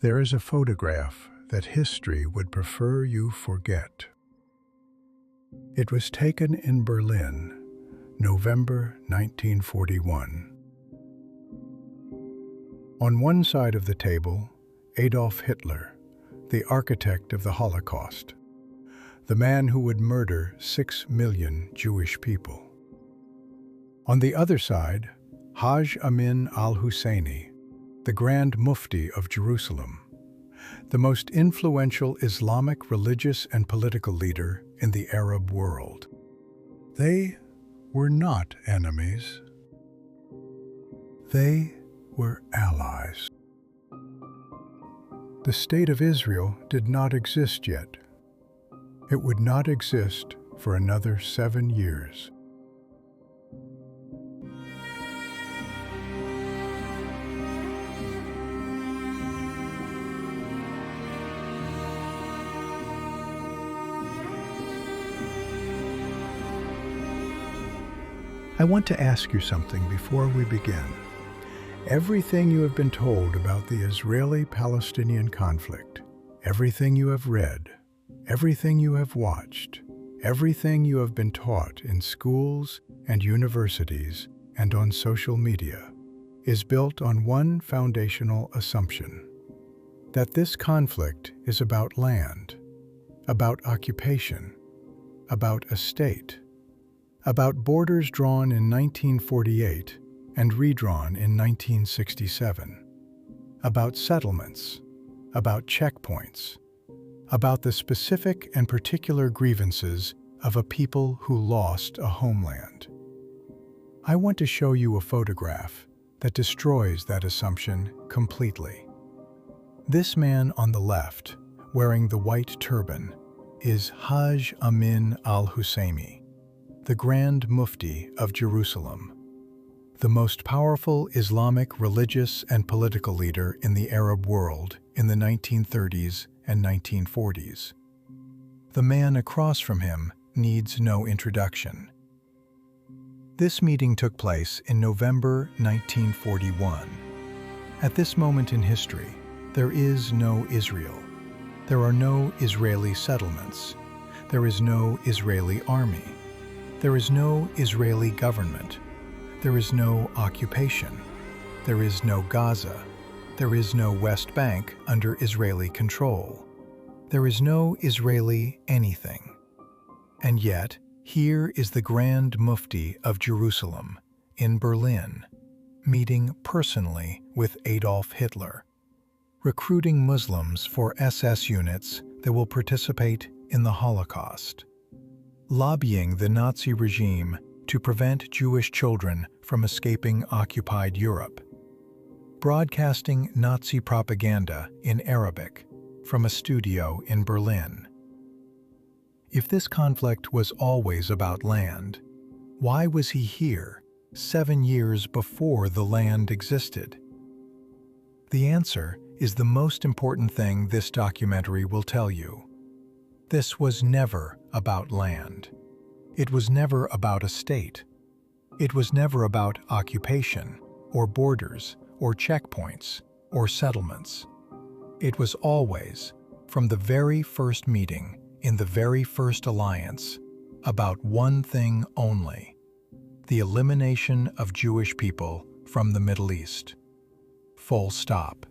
There is a photograph that history would prefer you forget. It was taken in Berlin, November 1941. On one side of the table, Adolf Hitler, the architect of the Holocaust, the man who would murder 6 million Jewish people. On the other side, Haj Amin al-Husseini, the Grand Mufti of Jerusalem, the most influential Islamic religious and political leader in the Arab world. They were not enemies. They were allies. The State of Israel did not exist yet. It would not exist for another 7 years. I want to ask you something before we begin. Everything you have been told about the Israeli-Palestinian conflict, everything you have read, everything you have watched, everything you have been taught in schools and universities and on social media, is built on one foundational assumption: that this conflict is about land, about occupation, about a state, about borders drawn in 1948 and redrawn in 1967, about settlements, about checkpoints, about the specific and particular grievances of a people who lost a homeland. I want to show you a photograph that destroys that assumption completely. This man on the left, wearing the white turban, is Haj Amin al-Husseini, the Grand Mufti of Jerusalem, the most powerful Islamic religious and political leader in the Arab world in the 1930s and 1940s. The man across from him needs no introduction. This meeting took place in November 1941. At this moment in history, there is no Israel. There are no Israeli settlements. There is no Israeli army. There is no Israeli government. There is no occupation. There is no Gaza. There is no West Bank under Israeli control. There is no Israeli anything. And yet, here is the Grand Mufti of Jerusalem, in Berlin, meeting personally with Adolf Hitler, recruiting Muslims for SS units that will participate in the Holocaust, lobbying the Nazi regime to prevent Jewish children from escaping occupied Europe, broadcasting Nazi propaganda in Arabic from a studio in Berlin. If this conflict was always about land, why was he here 7 years before the land existed? The answer is the most important thing this documentary will tell you. This was never about land. It was never about a state. It was never about occupation, or borders, or checkpoints, or settlements. It was always, from the very first meeting, in the very first alliance, about one thing only: the elimination of Jewish people from the Middle East. Full stop.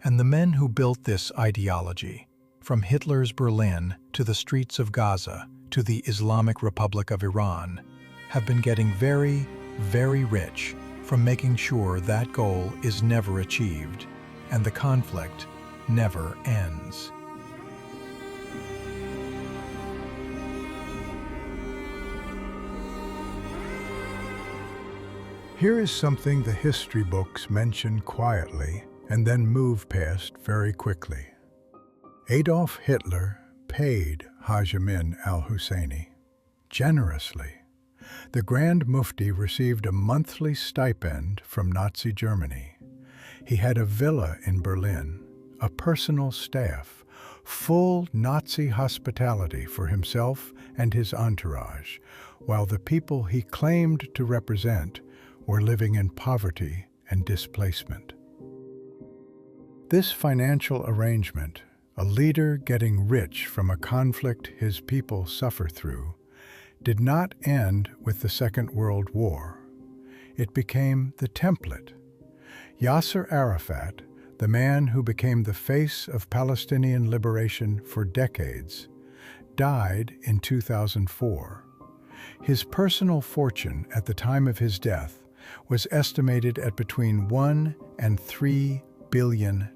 And the men who built this ideology, from Hitler's Berlin to the streets of Gaza to the Islamic Republic of Iran, have been getting very, very rich from making sure that goal is never achieved and the conflict never ends. Here is something the history books mention quietly and then move past very quickly. Adolf Hitler paid Haj Amin al-Husseini generously. The Grand Mufti received a monthly stipend from Nazi Germany. He had a villa in Berlin, a personal staff, full Nazi hospitality for himself and his entourage, while the people he claimed to represent were living in poverty and displacement. This financial arrangement, a leader getting rich from a conflict his people suffer through, did not end with the Second World War. It became the template. Yasser Arafat, the man who became the face of Palestinian liberation for decades, died in 2004. His personal fortune at the time of his death was estimated at between $1 and $3 billion.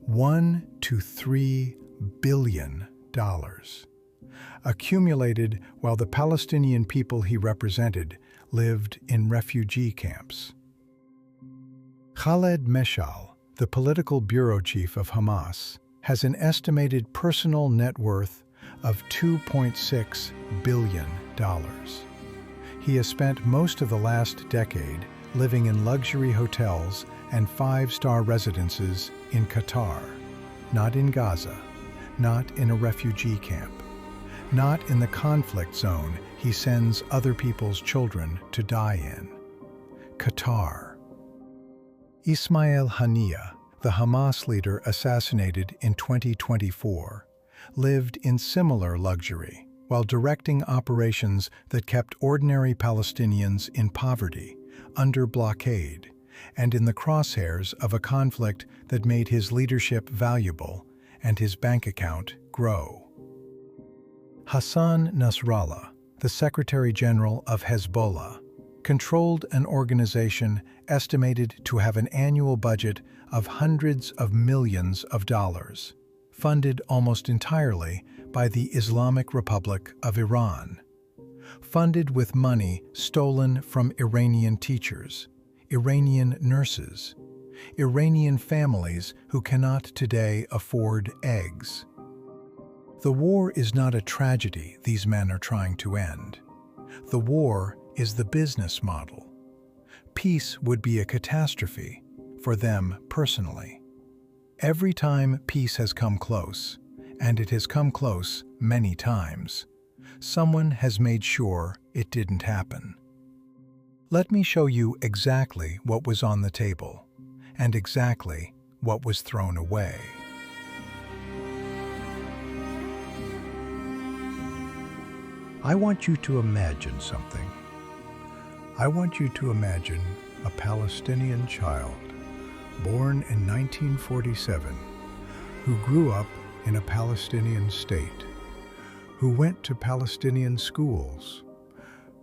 $1 to $3 billion, accumulated while the Palestinian people he represented lived in refugee camps. Khaled Meshal, the political bureau chief of Hamas, has an estimated personal net worth of $2.6 billion. He has spent most of the last decade living in luxury hotels and five-star residences in Qatar, not in Gaza, not in a refugee camp, not in the conflict zone he sends other people's children to die in. Qatar. Ismail Haniyeh, the Hamas leader assassinated in 2024, lived in similar luxury while directing operations that kept ordinary Palestinians in poverty, under blockade, and in the crosshairs of a conflict that made his leadership valuable and his bank account grow. Hassan Nasrallah, the Secretary General of Hezbollah, controlled an organization estimated to have an annual budget of hundreds of millions of dollars, funded almost entirely by the Islamic Republic of Iran, funded with money stolen from Iranian teachers, Iranian nurses, Iranian families who cannot today afford eggs. The war is not a tragedy these men are trying to end. The war is the business model. Peace would be a catastrophe for them personally. Every time peace has come close, and it has come close many times, someone has made sure it didn't happen. Let me show you exactly what was on the table, and exactly what was thrown away. I want you to imagine something. I want you to imagine a Palestinian child born in 1947 who grew up in a Palestinian state, who went to Palestinian schools,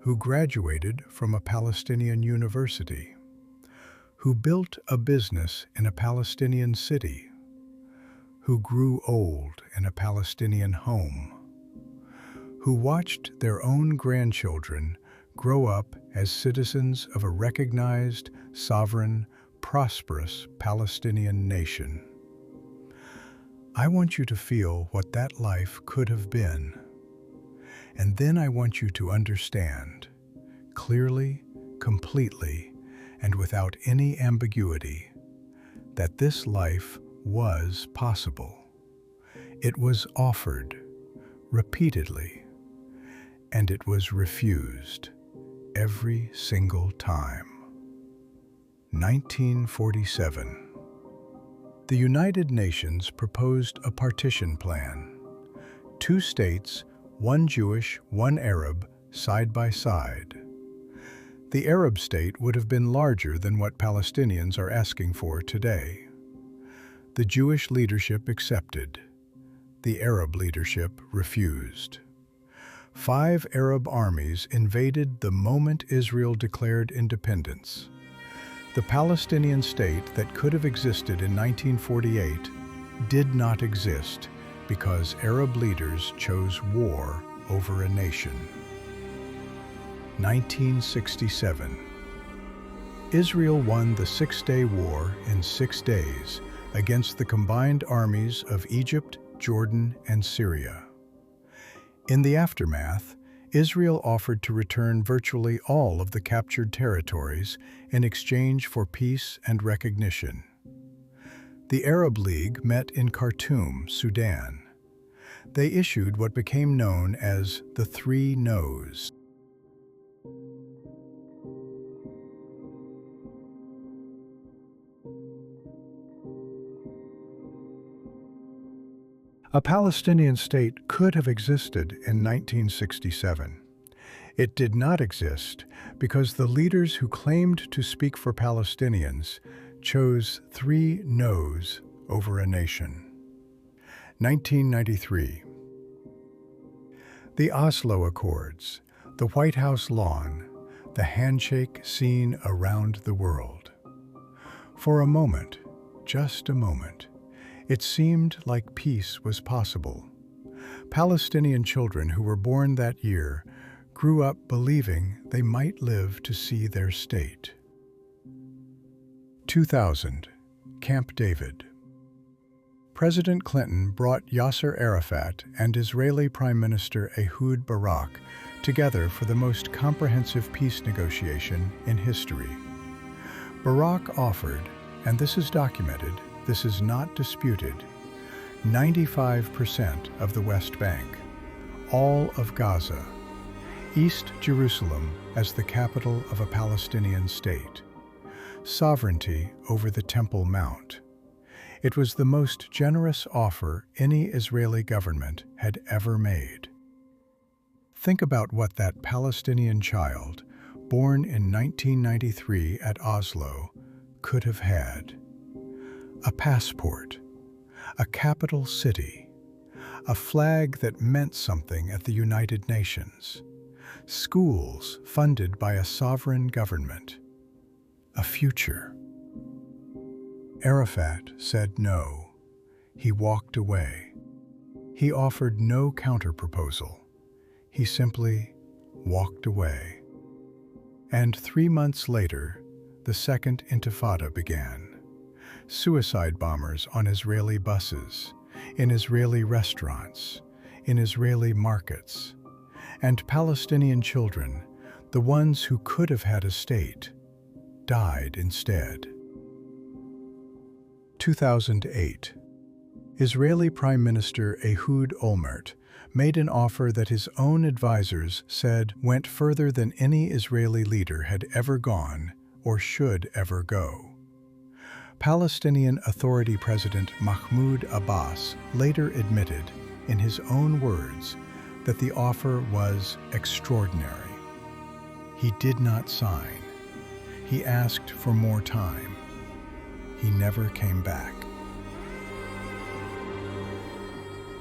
who graduated from a Palestinian university, who built a business in a Palestinian city, who grew old in a Palestinian home, who watched their own grandchildren grow up as citizens of a recognized, sovereign, prosperous Palestinian nation. I want you to feel what that life could have been. And then I want you to understand, clearly, completely, and without any ambiguity, that this life was possible. It was offered, repeatedly, and it was refused every single time. 1947. The United Nations proposed a partition plan. 2 states, 1 Jewish, 1 Arab, side by side. The Arab state would have been larger than what Palestinians are asking for today. The Jewish leadership accepted. The Arab leadership refused. 5 Arab armies invaded the moment Israel declared independence. The Palestinian state that could have existed in 1948 did not exist because Arab leaders chose war over a nation. 1967. Israel won the Six-Day War in 6 days against the combined armies of Egypt, Jordan, and Syria. In the aftermath, Israel offered to return virtually all of the captured territories in exchange for peace and recognition. The Arab League met in Khartoum, Sudan. They issued what became known as the 3 No's. A Palestinian state could have existed in 1967. It did not exist because the leaders who claimed to speak for Palestinians chose 3 no's over a nation. 1993. The Oslo Accords, the White House lawn, the handshake seen around the world. For a moment, just a moment, it seemed like peace was possible. Palestinian children who were born that year grew up believing they might live to see their state. 2000, Camp David. President Clinton brought Yasser Arafat and Israeli Prime Minister Ehud Barak together for the most comprehensive peace negotiation in history. Barak offered, and this is documented, this is not disputed, 95% of the West Bank, all of Gaza, East Jerusalem as the capital of a Palestinian state, sovereignty over the Temple Mount. It was the most generous offer any Israeli government had ever made. Think about what that Palestinian child, born in 1993 at Oslo, could have had. A passport, a capital city, a flag that meant something at the United Nations, schools funded by a sovereign government, a future. Arafat said no. He walked away. He offered no counterproposal. He simply walked away. And 3 months later, the Second Intifada began. Suicide bombers on Israeli buses, in Israeli restaurants, in Israeli markets. And Palestinian children, the ones who could have had a state, died instead. 2008. Israeli Prime Minister Ehud Olmert made an offer that his own advisors said went further than any Israeli leader had ever gone or should ever go. Palestinian Authority President Mahmoud Abbas later admitted, in his own words, that the offer was extraordinary. He did not sign. He asked for more time. He never came back.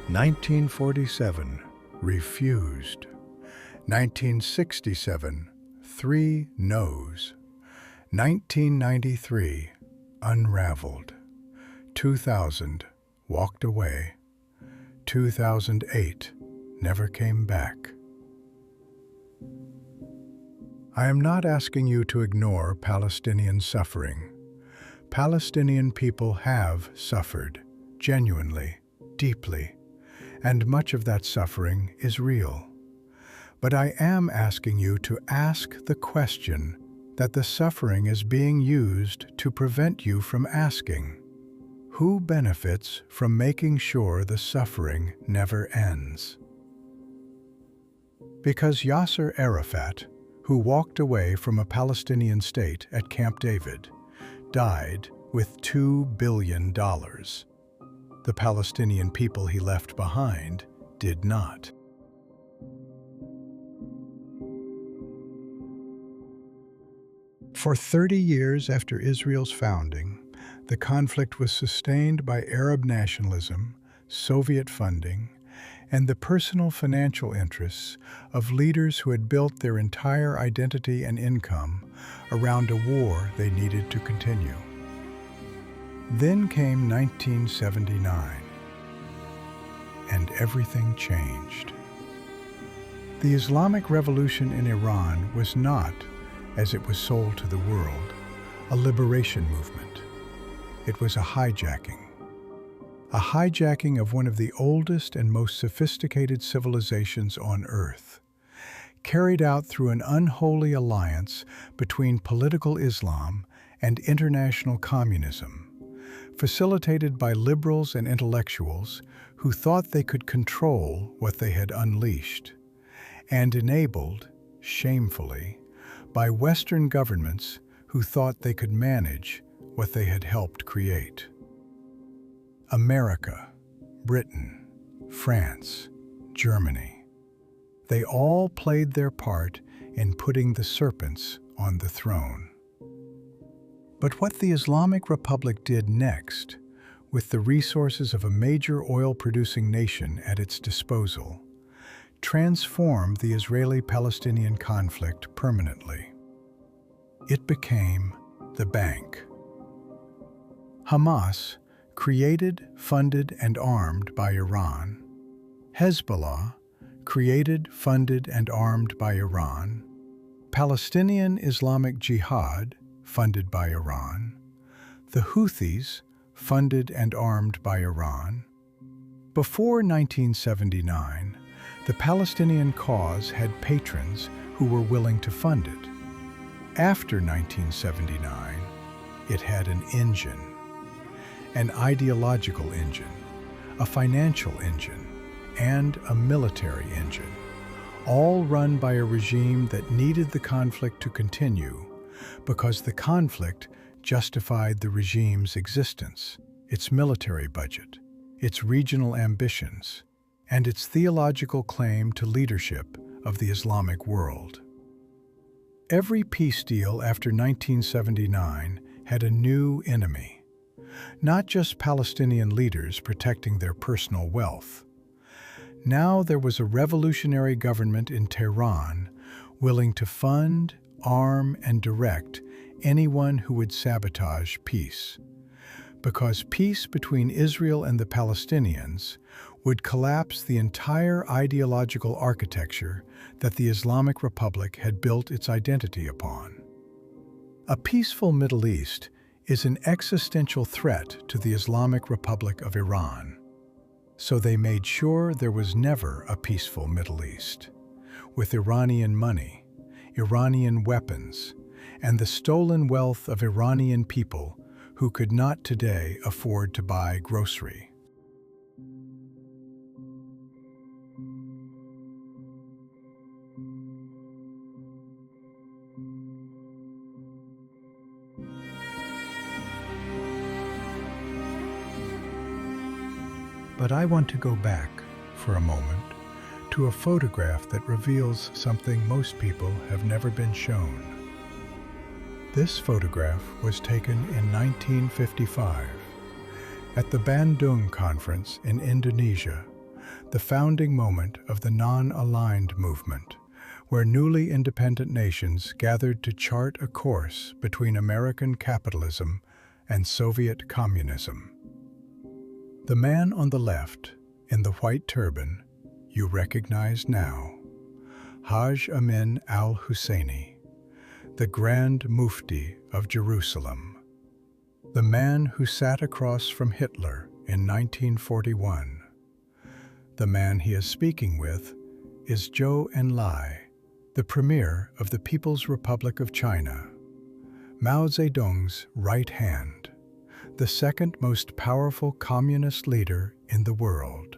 1947, refused. 1967, 3 no's. 1993, unraveled. 2000, walked away. 2008, never came back. I am not asking you to ignore Palestinian suffering. Palestinian people have suffered, genuinely, deeply, and much of that suffering is real. But I am asking you to ask the question that the suffering is being used to prevent you from asking. Who benefits from making sure the suffering never ends? Because Yasser Arafat, who walked away from a Palestinian state at Camp David, died with $2 billion. The Palestinian people he left behind did not. For 30 years after Israel's founding, the conflict was sustained by Arab nationalism, Soviet funding, and the personal financial interests of leaders who had built their entire identity and income around a war they needed to continue. Then came 1979, and everything changed. The Islamic Revolution in Iran was not, as it was sold to the world, a liberation movement. It was a hijacking of one of the oldest and most sophisticated civilizations on Earth, carried out through an unholy alliance between political Islam and international communism, facilitated by liberals and intellectuals who thought they could control what they had unleashed, and enabled, shamefully, by Western governments who thought they could manage what they had helped create. America, Britain, France, Germany. They all played their part in putting the serpents on the throne. But what the Islamic Republic did next, with the resources of a major oil-producing nation at its disposal, transformed the Israeli-Palestinian conflict permanently. It became the bank. Hamas, created, funded, and armed by Iran. Hezbollah, created, funded, and armed by Iran. Palestinian Islamic Jihad, funded by Iran. The Houthis, funded and armed by Iran. Before 1979, the Palestinian cause had patrons who were willing to fund it. After 1979, it had an engine, an ideological engine, a financial engine, and a military engine, all run by a regime that needed the conflict to continue because the conflict justified the regime's existence, its military budget, its regional ambitions, and its theological claim to leadership of the Islamic world. Every peace deal after 1979 had a new enemy, not just Palestinian leaders protecting their personal wealth. Now there was a revolutionary government in Tehran willing to fund, arm, and direct anyone who would sabotage peace, because peace between Israel and the Palestinians would collapse the entire ideological architecture that the Islamic Republic had built its identity upon. A peaceful Middle East is an existential threat to the Islamic Republic of Iran, so they made sure there was never a peaceful Middle East, with Iranian money, Iranian weapons, and the stolen wealth of Iranian people who could not today afford to buy grocery. But I want to go back, for a moment, to a photograph that reveals something most people have never been shown. This photograph was taken in 1955 at the Bandung Conference in Indonesia, the founding moment of the non-aligned movement, where newly independent nations gathered to chart a course between American capitalism and Soviet communism. The man on the left, in the white turban, you recognize now, Hajj Amin al-Husseini, the Grand Mufti of Jerusalem, the man who sat across from Hitler in 1941. The man he is speaking with is Zhou Enlai, the Premier of the People's Republic of China, Mao Zedong's right hand, the second most powerful communist leader in the world.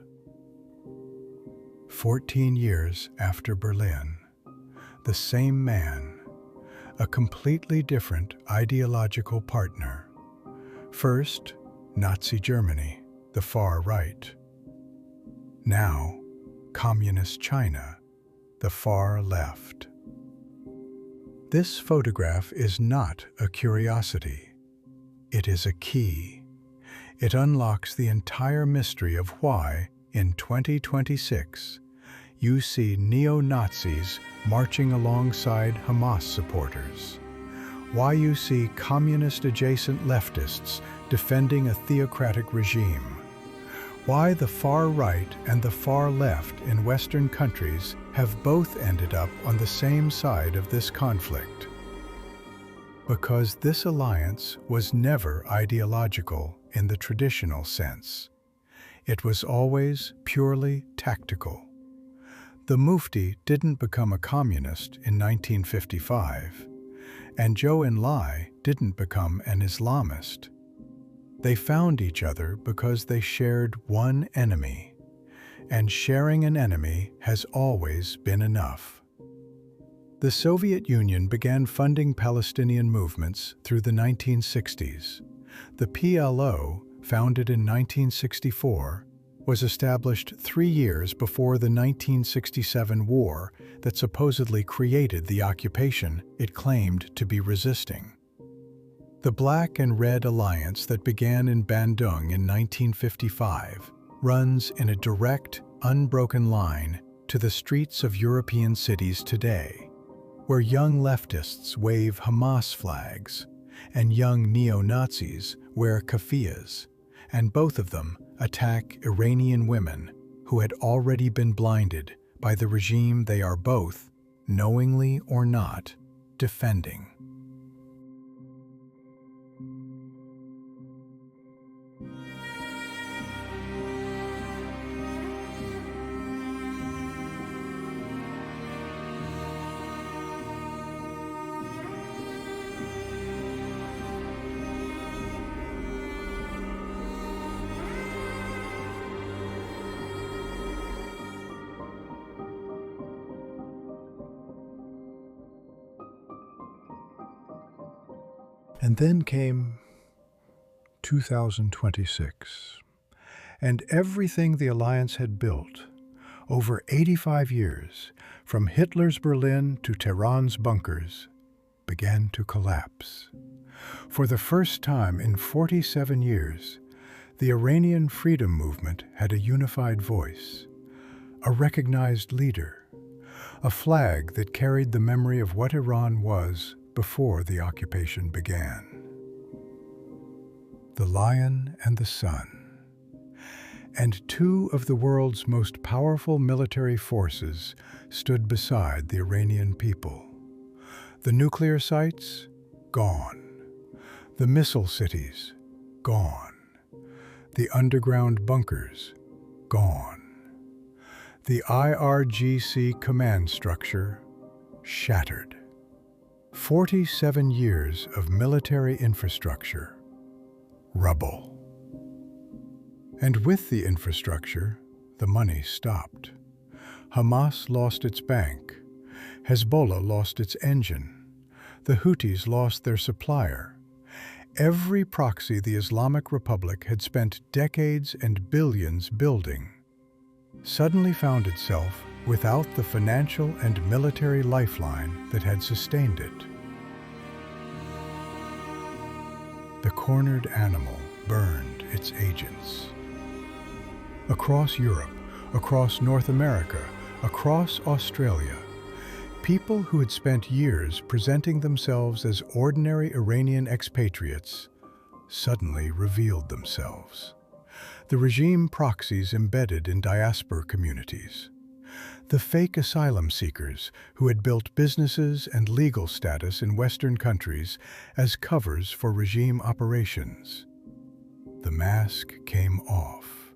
14 years after Berlin, the same man, a completely different ideological partner. First, Nazi Germany, the far right. Now, Communist China, the far left. This photograph is not a curiosity. It is a key. It unlocks the entire mystery of why, in 2026, you see neo-Nazis marching alongside Hamas supporters. Why you see communist-adjacent leftists defending a theocratic regime. Why the far right and the far left in Western countries have both ended up on the same side of this conflict. Because this alliance was never ideological in the traditional sense. It was always purely tactical. The Mufti didn't become a communist in 1955, and Zhou Enlai didn't become an Islamist. They found each other because they shared one enemy, and sharing an enemy has always been enough. The Soviet Union began funding Palestinian movements through the 1960s. The PLO, founded in 1964, was established 3 years before the 1967 war that supposedly created the occupation it claimed to be resisting. The Black and Red Alliance that began in Bandung in 1955 runs in a direct, unbroken line to the streets of European cities today, where young leftists wave Hamas flags and young neo-Nazis wear keffiyehs, and both of them attack Iranian women who had already been blinded by the regime they are both, knowingly or not, defending. And then came 2026, and everything the Alliance had built over 85 years, from Hitler's Berlin to Tehran's bunkers, began to collapse. For the first time in 47 years, the Iranian freedom movement had a unified voice, a recognized leader, a flag that carried the memory of what Iran was before the occupation began. The Lion and the Sun. And two of the world's most powerful military forces stood beside the Iranian people. The nuclear sites, gone. The missile cities, gone. The underground bunkers, gone. The IRGC command structure, shattered. 47 years of military infrastructure, rubble. And with the infrastructure, the money stopped. Hamas lost its bank. Hezbollah lost its engine. The Houthis lost their supplier. Every proxy the Islamic Republic had spent decades and billions building suddenly found itself without the financial and military lifeline that had sustained it. The cornered animal burned its agents. Across Europe, across North America, across Australia, people who had spent years presenting themselves as ordinary Iranian expatriates suddenly revealed themselves. The regime proxies embedded in diaspora communities. The fake asylum seekers who had built businesses and legal status in Western countries as covers for regime operations. The mask came off,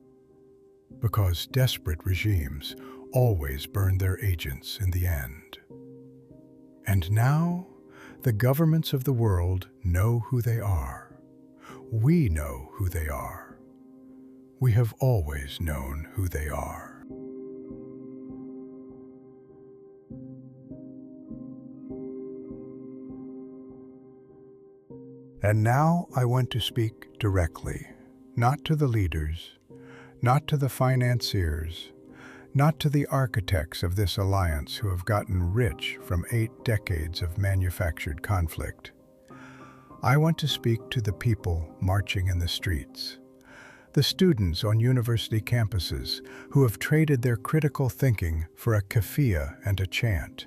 because desperate regimes always burn their agents in the end. And now, the governments of the world know who they are. We know who they are. We have always known who they are. And now I want to speak directly, not to the leaders, not to the financiers, not to the architects of this alliance who have gotten rich from 8 decades of manufactured conflict. I want to speak to the people marching in the streets, the students on university campuses who have traded their critical thinking for a keffiyeh and a chant,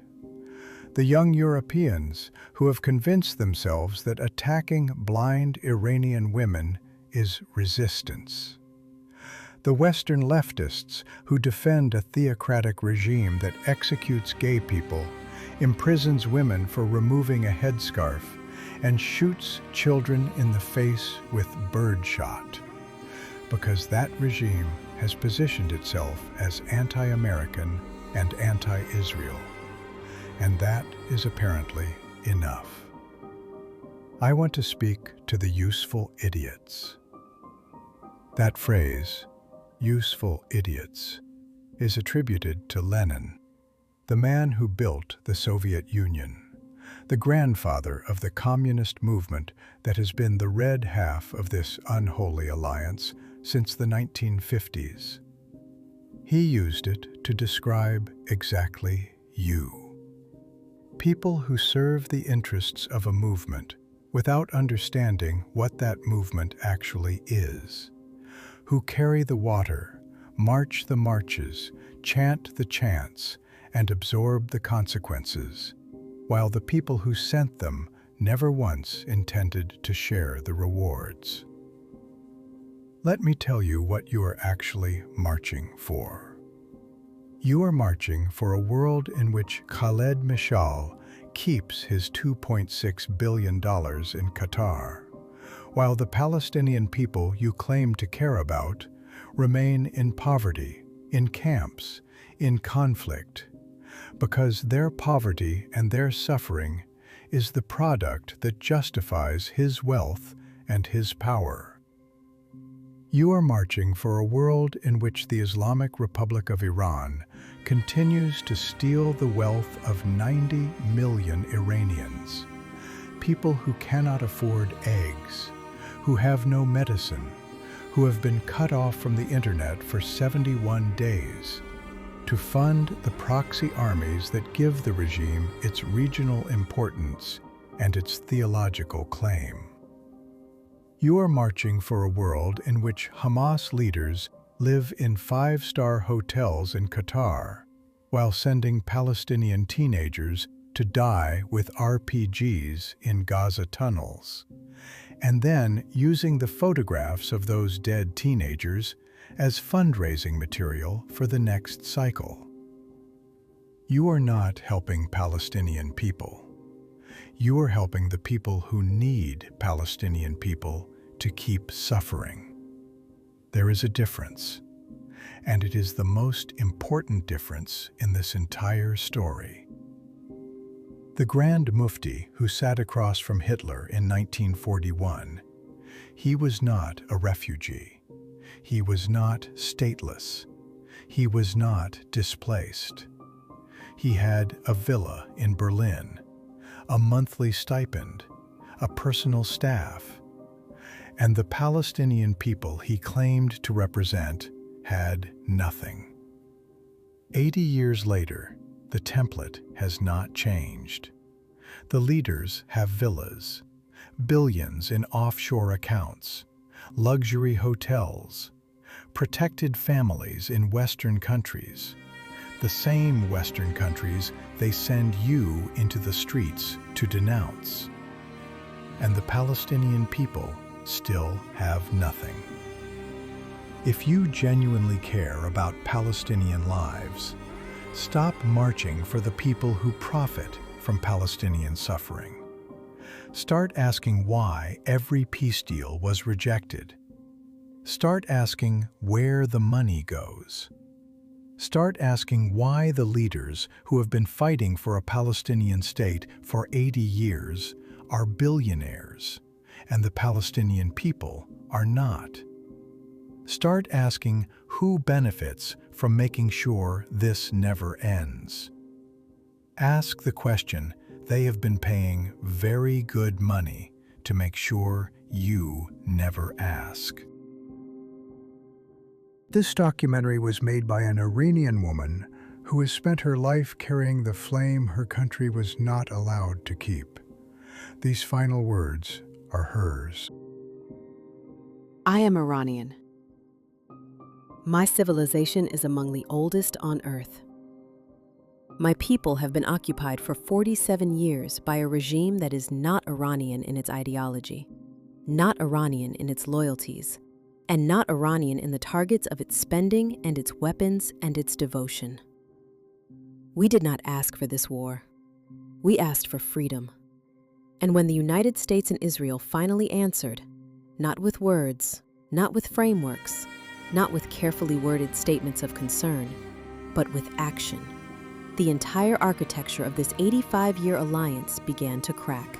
the young Europeans who have convinced themselves that attacking blind Iranian women is resistance, the Western leftists who defend a theocratic regime that executes gay people, imprisons women for removing a headscarf, and shoots children in the face with birdshot, because that regime has positioned itself as anti-American and anti-Israel. And that is apparently enough. I want to speak to the useful idiots. That phrase, useful idiots, is attributed to Lenin, the man who built the Soviet Union, the grandfather of the communist movement that has been the red half of this unholy alliance since the 1950s. He used it to describe exactly you. People who serve the interests of a movement without understanding what that movement actually is, who carry the water, march the marches, chant the chants, and absorb the consequences, while the people who sent them never once intended to share the rewards. Let me tell you what you are actually marching for. You are marching for a world in which Khaled Mishal keeps his $2.6 billion in Qatar, while the Palestinian people you claim to care about remain in poverty, in camps, in conflict, because their poverty and their suffering is the product that justifies his wealth and his power. You are marching for a world in which the Islamic Republic of Iran continues to steal the wealth of 90 million Iranians, people who cannot afford eggs, who have no medicine, who have been cut off from the internet for 71 days, to fund the proxy armies that give the regime its regional importance and its theological claim. You are marching for a world in which Hamas leaders live in five-star hotels in Qatar, while sending Palestinian teenagers to die with RPGs in Gaza tunnels, and then using the photographs of those dead teenagers as fundraising material for the next cycle. You are not helping Palestinian people. You are helping the people who need Palestinian people to keep suffering. There is a difference, and it is the most important difference in this entire story. The Grand Mufti who sat across from Hitler in 1941, he was not a refugee. He was not stateless. He was not displaced. He had a villa in Berlin, a monthly stipend, a personal staff, and the Palestinian people he claimed to represent had nothing. 80 years later, the template has not changed. The leaders have villas, billions in offshore accounts, luxury hotels, protected families in Western countries, the same Western countries they send you into the streets to denounce. And the Palestinian people still have nothing. If you genuinely care about Palestinian lives, stop marching for the people who profit from Palestinian suffering. Start asking why every peace deal was rejected. Start asking where the money goes. Start asking why the leaders who have been fighting for a Palestinian state for 80 years are billionaires, and the Palestinian people are not. Start asking who benefits from making sure this never ends. Ask the question they have been paying very good money to make sure you never ask. This documentary was made by an Iranian woman who has spent her life carrying the flame her country was not allowed to keep. These final words are hers. I am Iranian. My civilization is among the oldest on Earth. My people have been occupied for 47 years by a regime that is not Iranian in its ideology, not Iranian in its loyalties, and not Iranian in the targets of its spending and its weapons and its devotion. We did not ask for this war. We asked for freedom. And when the United States and Israel finally answered, not with words, not with frameworks, not with carefully worded statements of concern, but with action, the entire architecture of this 85-year alliance began to crack.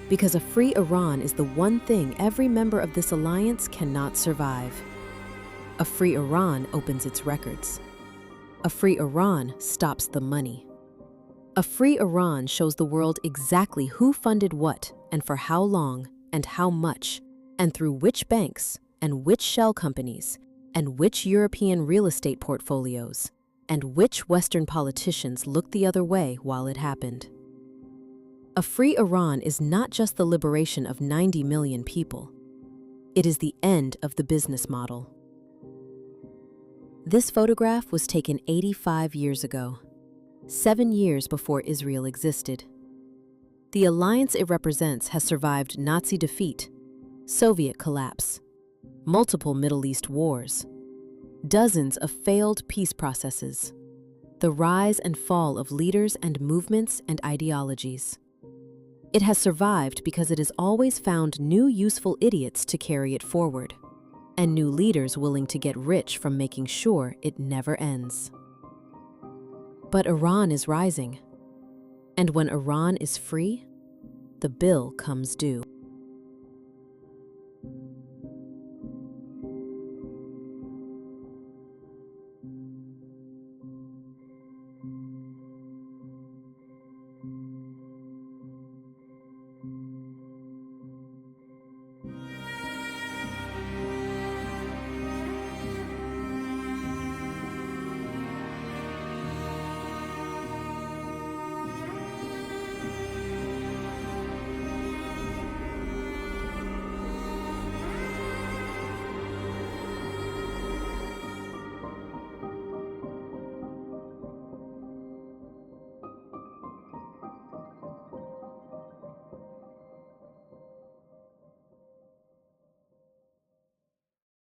Because a free Iran is the one thing every member of this alliance cannot survive. A free Iran opens its records. A free Iran stops the money. A free Iran shows the world exactly who funded what and for how long and how much and through which banks and which shell companies And which European real estate portfolios and which Western politicians looked the other way while it happened? A free Iran is not just the liberation of 90 million people. It is the end of the business model. This photograph was taken 85 years ago, 7 years before Israel existed. The alliance it represents has survived Nazi defeat, Soviet collapse, multiple Middle East wars, dozens of failed peace processes, the rise and fall of leaders and movements and ideologies. It has survived because it has always found new useful idiots to carry it forward, and new leaders willing to get rich from making sure it never ends. But Iran is rising, and when Iran is free, the bill comes due.